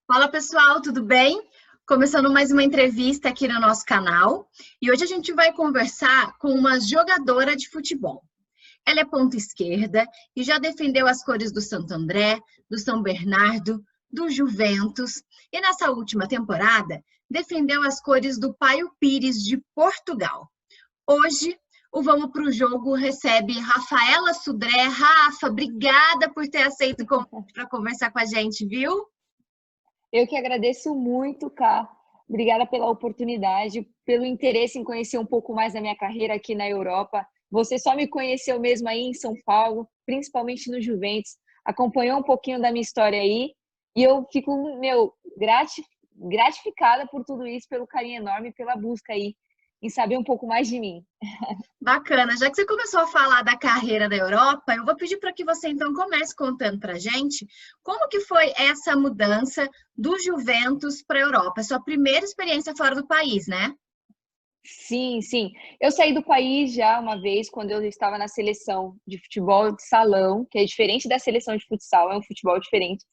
Fala pessoal, tudo bem? Começando mais uma entrevista aqui no nosso canal e hoje a gente vai conversar com uma jogadora de futebol. Ela é ponta esquerda e já defendeu as cores do Santo André, do São Bernardo, do Juventus e nessa última temporada defendeu as cores do Paio Pires de Portugal. Hoje, o Vamos Pro Jogo recebe Rafaela Sudré. Rafa, obrigada por ter aceito o convite para conversar com a gente, viu? Eu que agradeço muito, Ká. Obrigada pela oportunidade, pelo interesse em conhecer um pouco mais da minha carreira aqui na Europa. Você só me conheceu mesmo aí em São Paulo, principalmente no Juventus. Acompanhou um pouquinho da minha história aí e eu fico, gratificada por tudo isso, pelo carinho enorme, pela busca aí em saber um pouco mais de mim. Bacana. Já que você começou a falar da carreira da Europa, eu vou pedir para que você então comece contando para a gente como que foi essa mudança do Juventus para a Europa, sua primeira experiência fora do país, né? Sim, sim. Eu saí do país já uma vez, quando eu estava na seleção de futebol de salão, que é diferente da seleção de futsal, é um futebol diferente.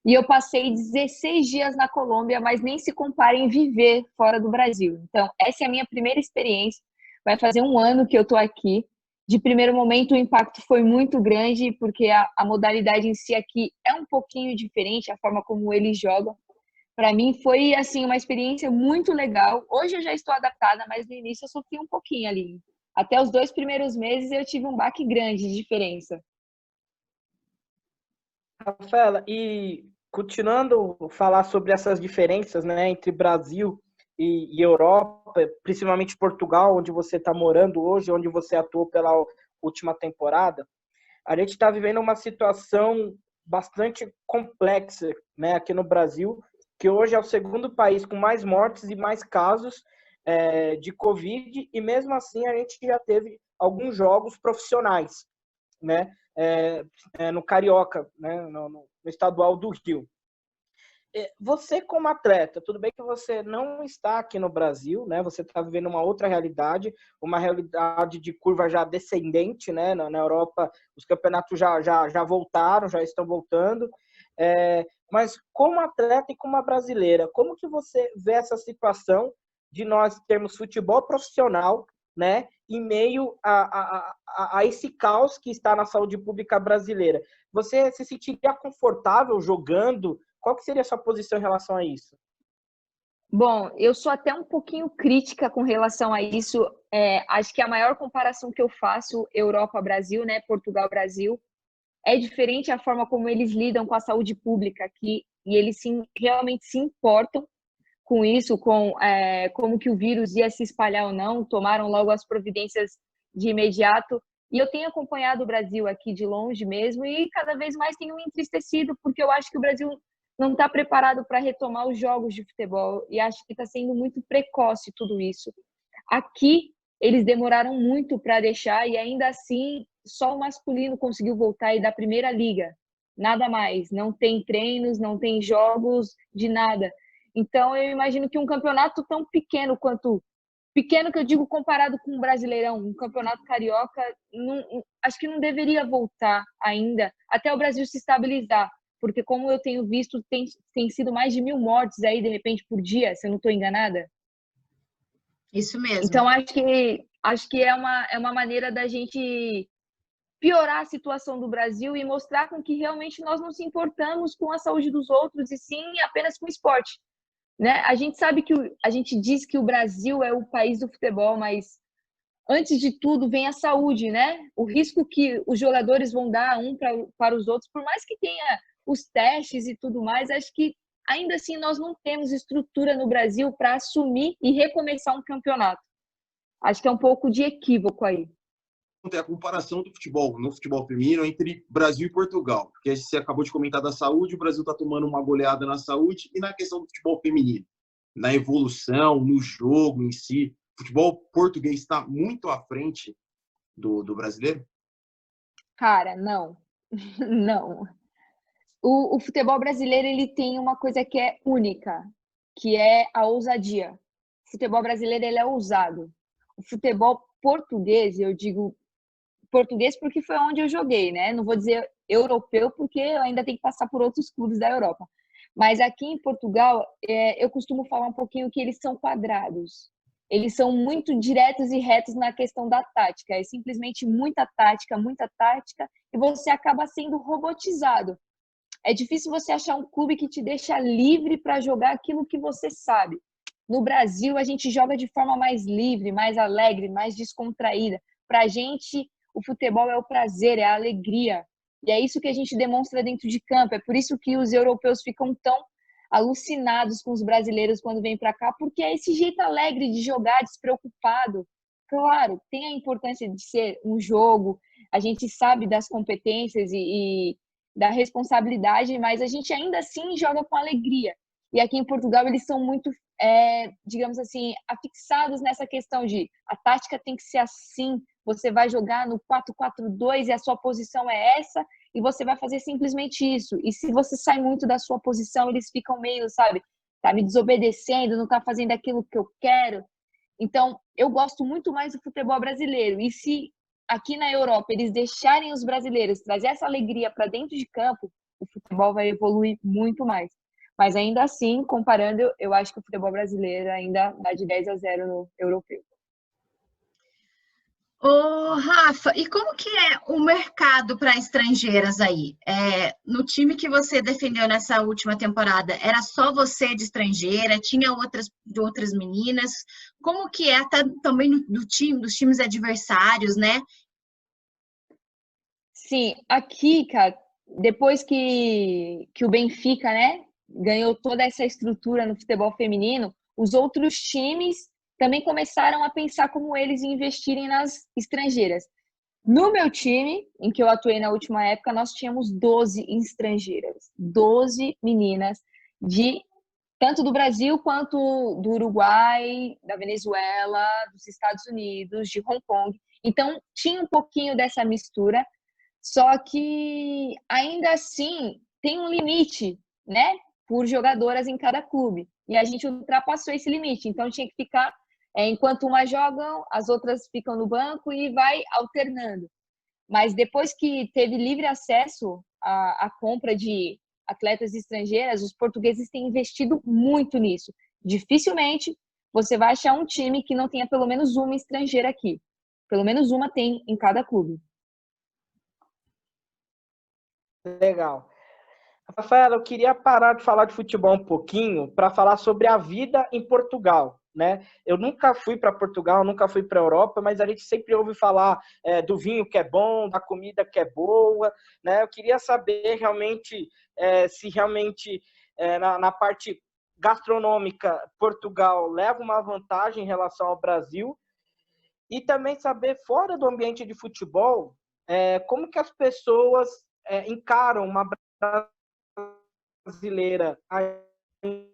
E eu passei 16 dias na Colômbia, mas nem se compara em viver fora do Brasil. Então, essa é a minha primeira experiência. Vai fazer um ano que eu estou aqui. De primeiro momento, o impacto foi muito grande, porque a modalidade em si aqui é um pouquinho diferente, a forma como eles jogam. Para mim foi assim uma experiência muito legal. Hoje eu já estou adaptada, mas no início eu sofri um pouquinho ali. Até os 2 primeiros meses eu tive um baque grande de diferença. Rafaela, e continuando a falar sobre essas diferenças, né, entre Brasil e Europa, principalmente Portugal, onde você está morando hoje, onde você atuou pela última temporada, a gente está vivendo uma situação bastante complexa, né, aqui no Brasil, que hoje é o segundo país com mais mortes e mais casos de Covid, e mesmo assim a gente já teve alguns jogos profissionais, né, no Carioca, né, no estadual do Rio. Você como atleta, tudo bem que você não está aqui no Brasil, né? Você está vivendo uma realidade de curva já descendente, né? Na Europa, os campeonatos já voltaram, já estão voltando. Mas como atleta e como uma brasileira, como que você vê essa situação de nós termos futebol profissional, né, em meio a esse caos que está na saúde pública brasileira? Você se sentiria confortável jogando? Qual que seria a sua posição em relação a isso? Bom, eu sou até um pouquinho crítica com relação a isso. Acho que a maior comparação que eu faço Europa-Brasil, né, Portugal-Brasil, é diferente a forma como eles lidam com a saúde pública aqui e eles realmente se importam com isso, com como que o vírus ia se espalhar ou não, tomaram logo as providências de imediato. E eu tenho acompanhado o Brasil aqui de longe mesmo e cada vez mais tenho me entristecido, porque eu acho que o Brasil não está preparado para retomar os jogos de futebol e acho que está sendo muito precoce tudo isso. Aqui, eles demoraram muito para deixar e ainda assim só o masculino conseguiu voltar e da primeira liga. Nada mais, não tem treinos, não tem jogos de nada. Então, eu imagino que um campeonato tão pequeno quanto... Pequeno que eu digo comparado com o Brasileirão, um campeonato carioca, acho que não deveria voltar ainda, até o Brasil se estabilizar. Porque, como eu tenho visto, tem sido mais de 1.000 mortes aí, de repente, por dia, se eu não estou enganada. Isso mesmo. Então, acho que é uma maneira da gente piorar a situação do Brasil e mostrar com que realmente nós não se importamos com a saúde dos outros, e sim apenas com o esporte. Né? A gente sabe a gente diz que o Brasil é o país do futebol, mas antes de tudo vem a saúde, né? O risco que os jogadores vão dar para os outros, por mais que tenha os testes e tudo mais, acho que ainda assim nós não temos estrutura no Brasil para assumir e recomeçar um campeonato. Acho que é um pouco de equívoco aí. A comparação do futebol, no futebol feminino, entre Brasil e Portugal. Porque você acabou de comentar da saúde, o Brasil está tomando uma goleada na saúde e na questão do futebol feminino. Na evolução, no jogo em si. O futebol português está muito à frente do brasileiro? Cara, não. Não. O futebol brasileiro ele tem uma coisa que é única, que é a ousadia. O futebol brasileiro ele é ousado. O futebol português, eu digo português porque foi onde eu joguei, né? Não vou dizer europeu porque eu ainda tenho que passar por outros clubes da Europa. Mas aqui em Portugal, eu costumo falar um pouquinho que eles são quadrados. Eles são muito diretos e retos na questão da tática. É simplesmente muita tática, e você acaba sendo robotizado. É difícil você achar um clube que te deixa livre para jogar aquilo que você sabe. No Brasil, a gente joga de forma mais livre, mais alegre, mais descontraída. Para a gente, o futebol é o prazer, é a alegria. E é isso que a gente demonstra dentro de campo. É por isso que os europeus ficam tão alucinados com os brasileiros quando vêm para cá, porque é esse jeito alegre de jogar, despreocupado. Claro, tem a importância de ser um jogo, a gente sabe das competências e da responsabilidade, mas a gente ainda assim joga com alegria. E aqui em Portugal eles são muito, digamos assim, afixados nessa questão de a tática tem que ser assim, você vai jogar no 4-4-2 e a sua posição é essa, e você vai fazer simplesmente isso. E se você sai muito da sua posição, eles ficam meio, sabe, tá me desobedecendo, não tá fazendo aquilo que eu quero. Então, eu gosto muito mais do futebol brasileiro. E se aqui na Europa eles deixarem os brasileiros trazer essa alegria para dentro de campo, o futebol vai evoluir muito mais. Mas ainda assim, comparando, eu acho que o futebol brasileiro ainda dá de 10-0 no europeu. Ô, Rafa, e como que é o mercado para estrangeiras aí? No time que você defendeu nessa última temporada, era só você de estrangeira? Tinha outras meninas? Como que é até também dos times adversários, né? Sim, aqui, cara, depois que o Benfica, né, ganhou toda essa estrutura no futebol feminino, os outros times também começaram a pensar como eles investirem nas estrangeiras. No meu time, em que eu atuei na última época, nós tínhamos 12 estrangeiras, 12 meninas de tanto do Brasil quanto do Uruguai, da Venezuela, dos Estados Unidos, de Hong Kong. Então, tinha um pouquinho dessa mistura, só que ainda assim tem um limite, né, por jogadoras em cada clube. E a gente ultrapassou esse limite, então tinha que ficar, enquanto umas jogam, as outras ficam no banco e vai alternando. Mas depois que teve livre acesso à compra de atletas estrangeiras, os portugueses têm investido muito nisso. Dificilmente você vai achar um time que não tenha pelo menos uma estrangeira aqui. Pelo menos uma tem em cada clube. Legal. Rafaela, eu queria parar de falar de futebol um pouquinho para falar sobre a vida em Portugal, né? Eu nunca fui para Portugal, nunca fui para a Europa, mas a gente sempre ouve falar do vinho que é bom, da comida que é boa, né? Eu queria saber realmente se realmente na parte gastronômica Portugal leva uma vantagem em relação ao Brasil e também saber fora do ambiente de futebol como que as pessoas encaram uma brasileira em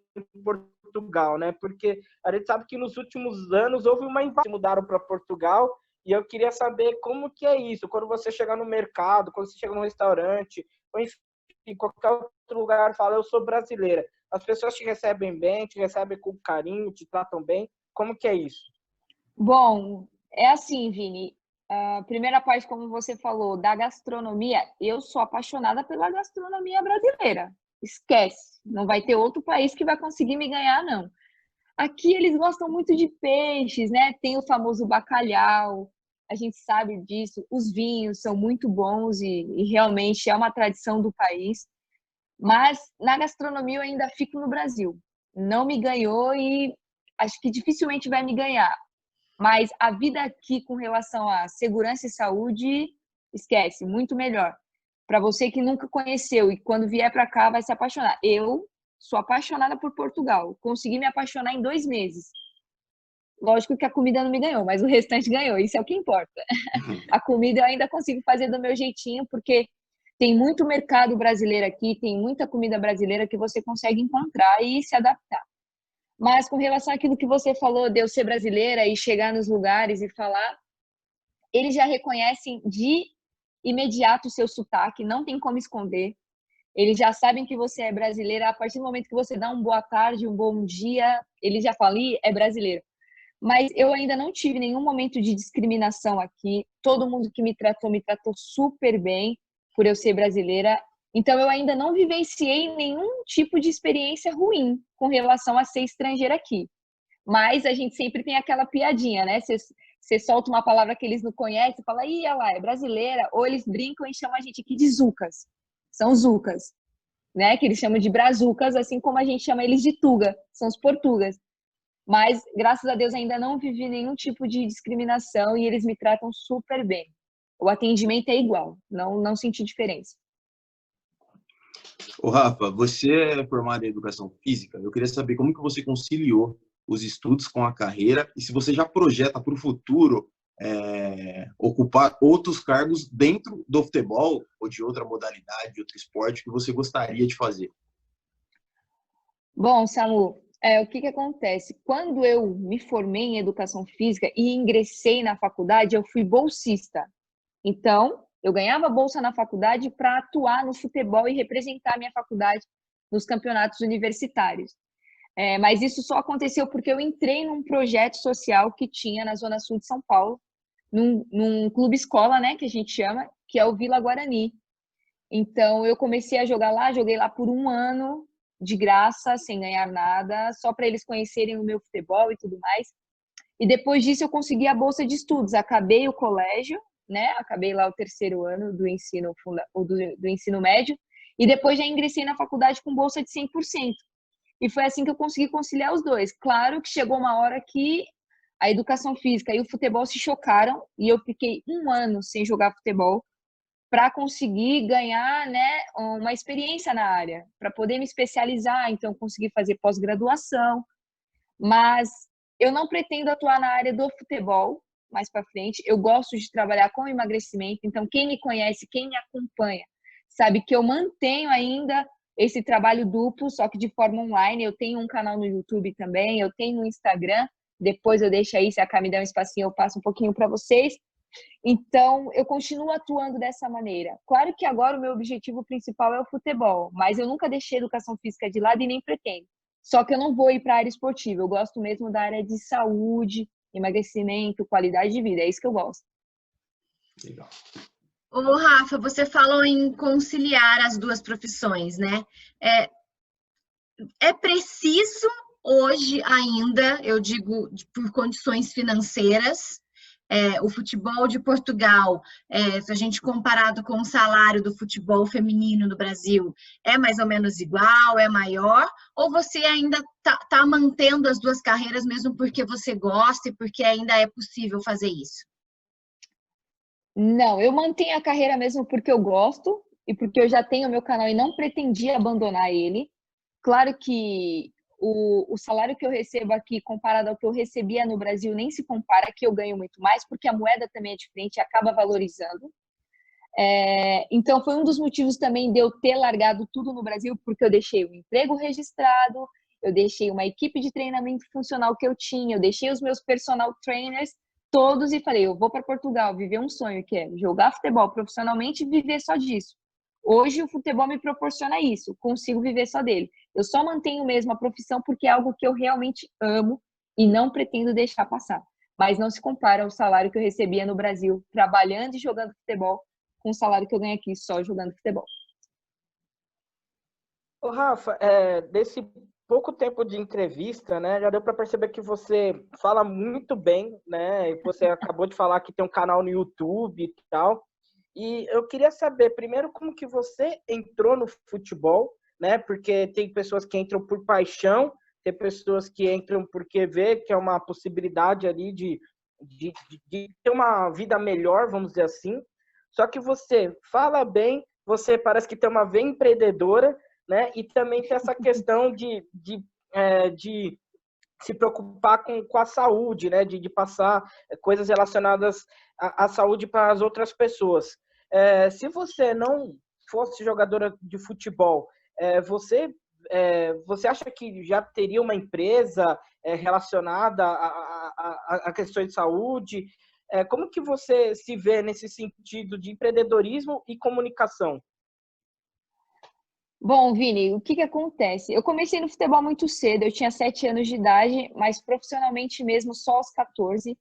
Portugal, né? Porque a gente sabe que nos últimos anos houve uma invasão, mudaram para Portugal, e eu queria saber como que é isso, quando você chega no mercado, quando você chega no restaurante, ou enfim, qualquer outro lugar, fala, eu sou brasileira. As pessoas te recebem bem, te recebem com carinho, te tratam bem. Como que é isso? Bom, é assim, Vini. A primeira parte, como você falou, da gastronomia, eu sou apaixonada pela gastronomia brasileira. Esquece, não vai ter outro país que vai conseguir me ganhar, não. Aqui eles gostam muito de peixes, né? Tem o famoso bacalhau, a gente sabe disso. Os vinhos são muito bons e realmente é uma tradição do país. Mas na gastronomia eu ainda fico no Brasil. Não me ganhou e acho que dificilmente vai me ganhar. Mas a vida aqui com relação à segurança e saúde, esquece, muito melhor. Para você que nunca conheceu e quando vier para cá vai se apaixonar. Eu sou apaixonada por Portugal. Consegui me apaixonar em 2 meses. Lógico que a comida não me ganhou, mas o restante ganhou. Isso é o que importa. A comida eu ainda consigo fazer do meu jeitinho, porque tem muito mercado brasileiro aqui, tem muita comida brasileira que você consegue encontrar e se adaptar. Mas com relação àquilo que você falou de eu ser brasileira e chegar nos lugares e falar, eles já reconhecem de imediato o seu sotaque, não tem como esconder. Eles já sabem que você é brasileira. A partir do momento que você dá um boa tarde, um bom dia, eles já falam, é brasileiro. Mas eu ainda não tive nenhum momento de discriminação aqui. Todo mundo que me tratou super bem por eu ser brasileira. Então, eu ainda não vivenciei nenhum tipo de experiência ruim com relação a ser estrangeira aqui. Mas a gente sempre tem aquela piadinha, né? Você solta uma palavra que eles não conhecem, fala, ih, olha lá, é brasileira. Ou eles brincam e chamam a gente aqui de zucas. São zucas, né? Que eles chamam de brazucas, assim como a gente chama eles de tuga. São os portugas. Mas, graças a Deus, ainda não vivi nenhum tipo de discriminação e eles me tratam super bem. O atendimento é igual, não senti diferença. Ô, Rafa, você é formado em educação física. Eu queria saber como que você conciliou os estudos com a carreira e se você já projeta para o futuro ocupar outros cargos dentro do futebol ou de outra modalidade, de outro esporte que você gostaria de fazer. Bom, Samu, o que acontece? Quando eu me formei em educação física e ingressei na faculdade, eu fui bolsista. Então, eu ganhava bolsa na faculdade para atuar no futebol e representar a minha faculdade nos campeonatos universitários. Mas isso só aconteceu porque eu entrei num projeto social que tinha na Zona Sul de São Paulo, num clube escola, né, que a gente chama, que é o Vila Guarani. Então, eu comecei a jogar lá, joguei lá por 1 ano, de graça, sem ganhar nada, só para eles conhecerem o meu futebol e tudo mais. E depois disso eu consegui a bolsa de estudos, acabei o colégio, né? Acabei lá o 3º ano do ensino médio e depois já ingressei na faculdade com bolsa de 100%. E foi assim que eu consegui conciliar os dois. Claro que chegou uma hora que a educação física e o futebol se chocaram e eu fiquei 1 ano sem jogar futebol para conseguir ganhar, né, uma experiência na área, para poder me especializar, então conseguir fazer pós-graduação. Mas eu não pretendo atuar na área do futebol mais para frente. Eu gosto de trabalhar com emagrecimento, então quem me conhece, quem me acompanha, sabe que eu mantenho ainda esse trabalho duplo, só que de forma online. Eu tenho um canal no YouTube também, eu tenho um Instagram. Depois eu deixo aí, se a Cá me der um espacinho, eu passo um pouquinho para vocês. Então, eu continuo atuando dessa maneira. Claro que agora o meu objetivo principal é o futebol, mas eu nunca deixei a educação física de lado e nem pretendo. Só que eu não vou ir para a área esportiva, eu gosto mesmo da área de saúde, emagrecimento, qualidade de vida, é isso que eu gosto. Legal. Ô, Rafa, você falou em conciliar as duas profissões, né? É preciso hoje ainda, eu digo, por condições financeiras, o futebol de Portugal, se a gente comparado com o salário do futebol feminino no Brasil, é mais ou menos igual, é maior? Ou você ainda tá mantendo as duas carreiras mesmo porque você gosta e porque ainda é possível fazer isso? Não, eu mantenho a carreira mesmo porque eu gosto e porque eu já tenho o meu canal e não pretendia abandonar ele. Claro que o salário que eu recebo aqui comparado ao que eu recebia no Brasil nem se compara, que eu ganho muito mais, porque a moeda também é diferente e acaba valorizando. Então, foi um dos motivos também de eu ter largado tudo no Brasil, porque eu deixei o emprego registrado, eu deixei uma equipe de treinamento funcional que eu tinha, eu deixei os meus personal trainers todos e falei, eu vou para Portugal viver um sonho, que é jogar futebol profissionalmente e viver só disso. Hoje o futebol me proporciona isso, consigo viver só dele. Eu só mantenho mesmo a profissão porque é algo que eu realmente amo e não pretendo deixar passar. Mas não se compara ao salário que eu recebia no Brasil, trabalhando e jogando futebol, com o salário que eu ganho aqui só jogando futebol. Ô, Rafa, desse pouco tempo de entrevista, né, já deu para perceber que você fala muito bem, né? E você acabou de falar que tem um canal no YouTube e tal. E eu queria saber, primeiro, como que você entrou no futebol, né? Porque tem pessoas que entram por paixão, tem pessoas que entram porque vê que é uma possibilidade ali de ter uma vida melhor, vamos dizer assim. Só que você fala bem, você parece que tem uma veia empreendedora, né? E também tem essa questão de se preocupar com a saúde, né? De passar coisas relacionadas à saúde para as outras pessoas. Se você não fosse jogadora de futebol, você acha que já teria uma empresa relacionada a questões de saúde? Como que você se vê nesse sentido de empreendedorismo e comunicação? Bom, Vini, o que que acontece? Eu comecei no futebol muito cedo, eu tinha 7 anos de idade, mas profissionalmente mesmo só aos 14.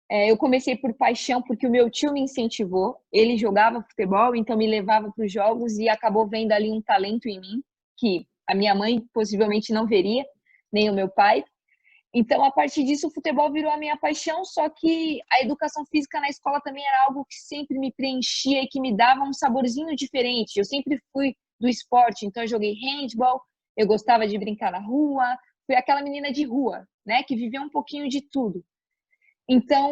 Eu comecei por paixão, porque o meu tio me incentivou. Ele jogava futebol, então me levava para os jogos e acabou vendo ali um talento em mim, que a minha mãe possivelmente não veria, nem o meu pai. Então, a partir disso, o futebol virou a minha paixão, só que a educação física na escola também era algo que sempre me preenchia e que me dava um saborzinho diferente. Eu sempre fui do esporte, então eu joguei handball, eu gostava de brincar na rua, fui aquela menina de rua, né, que vivia um pouquinho de tudo. Então,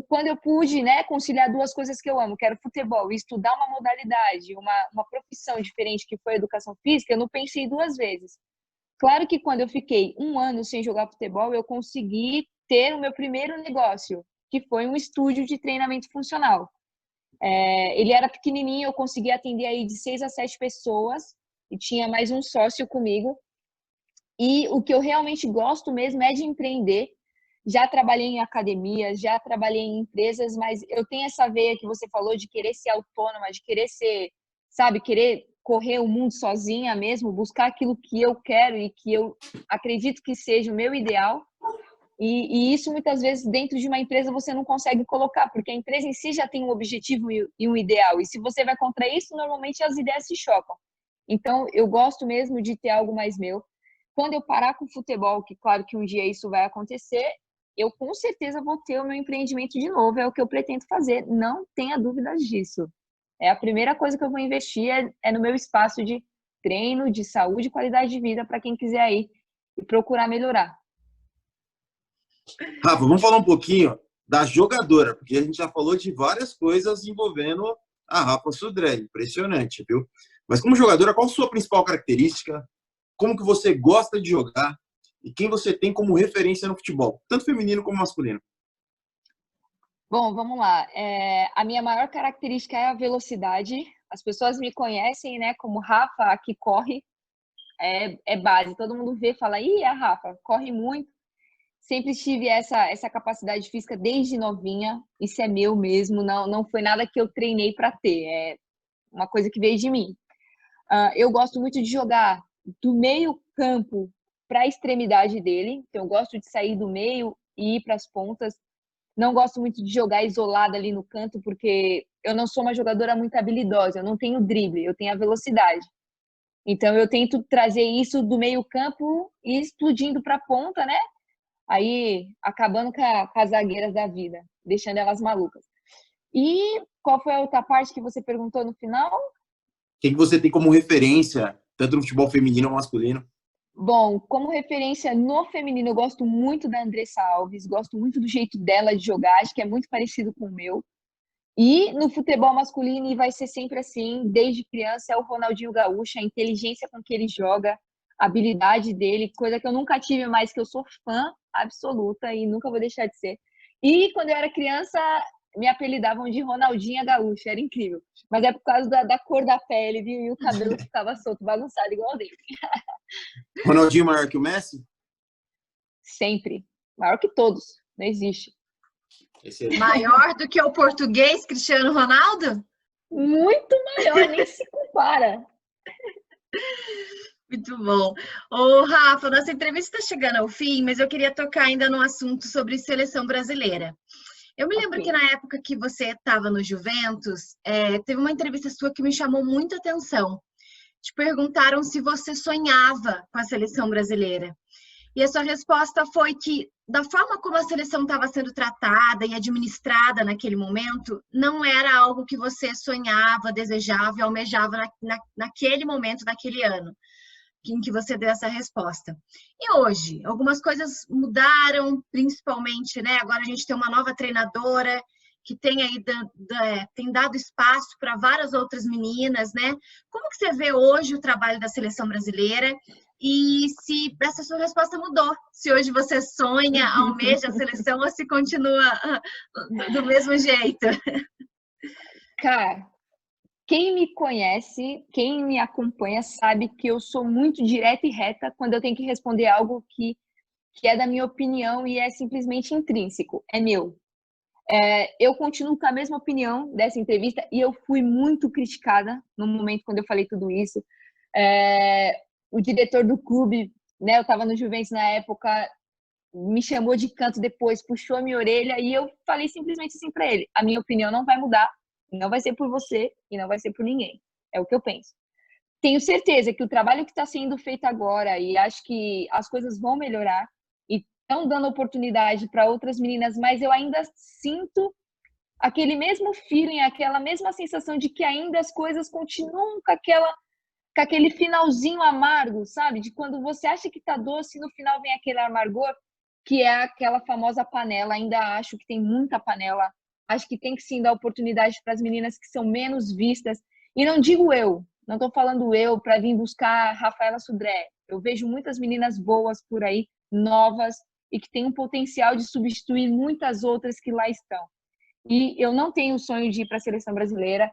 quando eu pude, né, conciliar duas coisas que eu amo, que era o futebol e estudar uma modalidade, uma profissão diferente que foi a educação física, eu não pensei duas vezes. Claro que quando eu fiquei um ano sem jogar futebol, eu consegui ter o meu primeiro negócio, que foi um estúdio de treinamento funcional. Ele era pequenininho, eu conseguia atender aí de 6 a 7 pessoas e tinha mais um sócio comigo. E o que eu realmente gosto mesmo é de empreender. Já trabalhei em academias, já trabalhei em empresas, mas eu tenho essa veia que você falou de querer ser autônoma, de querer ser, sabe, querer correr o mundo sozinha mesmo, buscar aquilo que eu quero e que eu acredito que seja o meu ideal. E isso muitas vezes dentro de uma empresa você não consegue colocar, porque a empresa em si já tem um objetivo e um ideal. E se você vai contra isso, normalmente as ideias se chocam. Então, eu gosto mesmo de ter algo mais meu. Quando eu parar com o futebol, que claro que um dia isso vai acontecer, eu com certeza vou ter o meu empreendimento de novo, é o que eu pretendo fazer, não tenha dúvidas disso. É a primeira coisa que eu vou investir é no meu espaço de treino, de saúde e qualidade de vida para quem quiser ir e procurar melhorar. Rafa, vamos falar um pouquinho da jogadora, porque a gente já falou de várias coisas envolvendo a Rafa Sudré, impressionante, viu? Mas como jogadora, qual a sua principal característica? Como que você gosta de jogar? E quem você tem como referência no futebol, tanto feminino como masculino? Bom, vamos lá. A minha maior característica é a velocidade. As pessoas me conhecem, né, como Rafa, a que corre. É base. Todo mundo vê e fala, ih, a Rafa, corre muito. Sempre tive essa capacidade física desde novinha. Isso é meu mesmo, não foi nada que eu treinei para ter. É uma coisa que veio de mim. Eu gosto muito de jogar do meio campo para a extremidade dele. Então, eu gosto de sair do meio e ir para as pontas. Não gosto muito de jogar isolada ali no canto, porque eu não sou uma jogadora muito habilidosa. Eu não tenho drible, eu tenho a velocidade. Então, eu tento trazer isso do meio campo e explodindo para a ponta, né? Aí, acabando com as zagueiras da vida, deixando elas malucas. E qual foi a outra parte que você perguntou no final? Quem que você tem como referência, tanto no futebol feminino ou masculino? Bom, como referência no feminino, eu gosto muito da Andressa Alves, gosto muito do jeito dela de jogar, acho que é muito parecido com o meu. E no futebol masculino, e vai ser sempre assim, desde criança, é o Ronaldinho Gaúcho, a inteligência com que ele joga, a habilidade dele, coisa que eu nunca tive, mas que eu sou fã absoluta e nunca vou deixar de ser. E quando eu era criança, me apelidavam de Ronaldinha Gaúcha, era incrível. Mas é por causa da cor da pele, viu? E o cabelo ficava solto, bagunçado, igual dele. Ronaldinho maior que o Messi? Sempre. Maior que todos. Não existe. Maior do que o português Cristiano Ronaldo? Muito maior, nem se compara. Muito bom. Ô, Rafa, nossa entrevista está chegando ao fim, mas eu queria tocar ainda no assunto sobre seleção brasileira. Eu me lembro que na época que você estava no Juventus, teve uma entrevista sua que me chamou muita atenção. Te perguntaram se você sonhava com a seleção brasileira. E a sua resposta foi que, da forma como a seleção estava sendo tratada e administrada naquele momento, não era algo que você sonhava, desejava e almejava naquele momento, naquele ano, em que você deu essa resposta. E hoje, algumas coisas mudaram, principalmente, né? Agora a gente tem uma nova treinadora que tem aí tem dado espaço para várias outras meninas, né? Como que você vê hoje o trabalho da seleção brasileira? E se essa sua resposta mudou, se hoje você sonha, almeja a seleção ou se continua do mesmo jeito? Cara, quem me conhece, quem me acompanha, sabe que eu sou muito direta e reta quando eu tenho que responder algo que é da minha opinião e é simplesmente intrínseco, é meu. Eu continuo com a mesma opinião dessa entrevista e eu fui muito criticada no momento quando eu falei tudo isso. O diretor do clube, né, eu estava no Juventus na época, me chamou de canto depois, puxou a minha orelha e eu falei simplesmente assim para ele: a minha opinião não vai mudar, não vai ser por você e não vai ser por ninguém. É o que eu penso. Tenho certeza que o trabalho que está sendo feito agora, e acho que as coisas vão melhorar e estão dando oportunidade para outras meninas, mas eu ainda sinto aquele mesmo feeling, aquela mesma sensação de que ainda as coisas continuam com aquele finalzinho amargo, sabe? De quando você acha que tá doce e no final vem aquele amargor, que é aquela famosa panela. Ainda acho que tem muita panela. Acho que tem que sim dar oportunidade para as meninas que são menos vistas. E não digo eu, não estou falando eu para vir buscar Rafaela Sudré. Eu vejo muitas meninas boas por aí, novas, e que têm um potencial de substituir muitas outras que lá estão. E eu não tenho o sonho de ir para a seleção brasileira.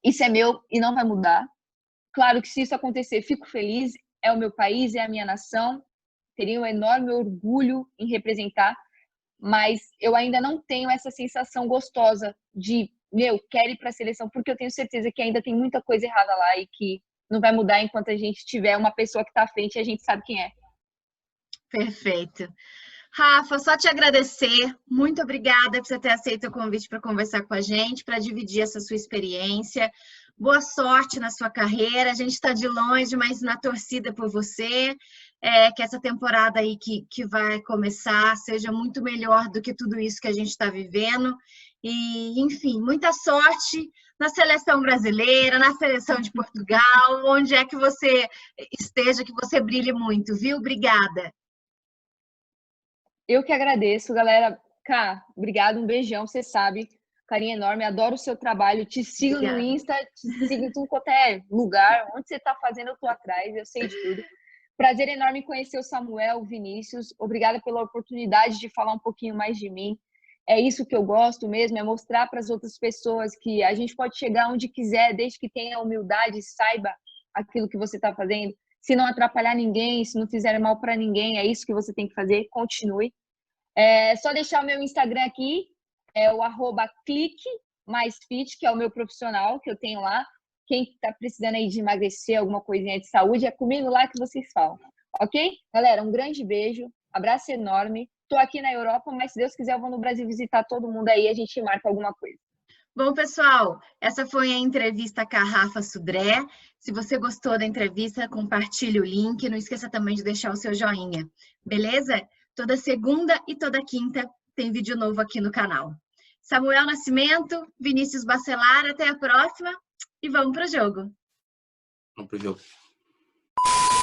Isso é meu e não vai mudar. Claro que se isso acontecer, fico feliz. É o meu país, é a minha nação. Teria um enorme orgulho em representar. Mas eu ainda não tenho essa sensação gostosa de, quero ir para a seleção, porque eu tenho certeza que ainda tem muita coisa errada lá e que não vai mudar enquanto a gente tiver uma pessoa que está à frente e a gente sabe quem é. Perfeito. Rafa, só te agradecer. Muito obrigada por você ter aceito o convite para conversar com a gente, para dividir essa sua experiência. Boa sorte na sua carreira. A gente está de longe, mas na torcida por você. Que essa temporada aí que vai começar seja muito melhor do que tudo isso que a gente está vivendo. E, enfim, muita sorte na seleção brasileira, na seleção de Portugal, onde é que você esteja, que você brilhe muito, viu? Obrigada. Eu que agradeço, galera. Cá, obrigado, um beijão, você sabe. Carinho enorme, adoro o seu trabalho. Te sigo Obrigada. No Insta, te sigo em tudo quanto é lugar. Onde você está fazendo, eu estou atrás, eu sei de tudo. Prazer enorme conhecer o Samuel, o Vinícius. Obrigada pela oportunidade de falar um pouquinho mais de mim. É isso que eu gosto mesmo, é mostrar para as outras pessoas que a gente pode chegar onde quiser, desde que tenha humildade, saiba aquilo que você está fazendo. Se não atrapalhar ninguém, se não fizer mal para ninguém, é isso que você tem que fazer, continue. Só deixar o meu Instagram aqui, é o @cliquemaisfit, que é o meu profissional, que eu tenho lá. Quem está precisando aí de emagrecer, alguma coisinha de saúde, é comigo lá que vocês falam. Ok? Galera, um grande beijo, abraço enorme. Estou aqui na Europa, mas se Deus quiser eu vou no Brasil visitar todo mundo aí e a gente marca alguma coisa. Bom, pessoal, essa foi a entrevista com a Rafa Sudré. Se você gostou da entrevista, compartilhe o link. Não esqueça também de deixar o seu joinha, beleza? Toda segunda e toda quinta tem vídeo novo aqui no canal. Samuel Nascimento, Vinícius Bacelar, até a próxima e vamos pro jogo. Vamos pro jogo.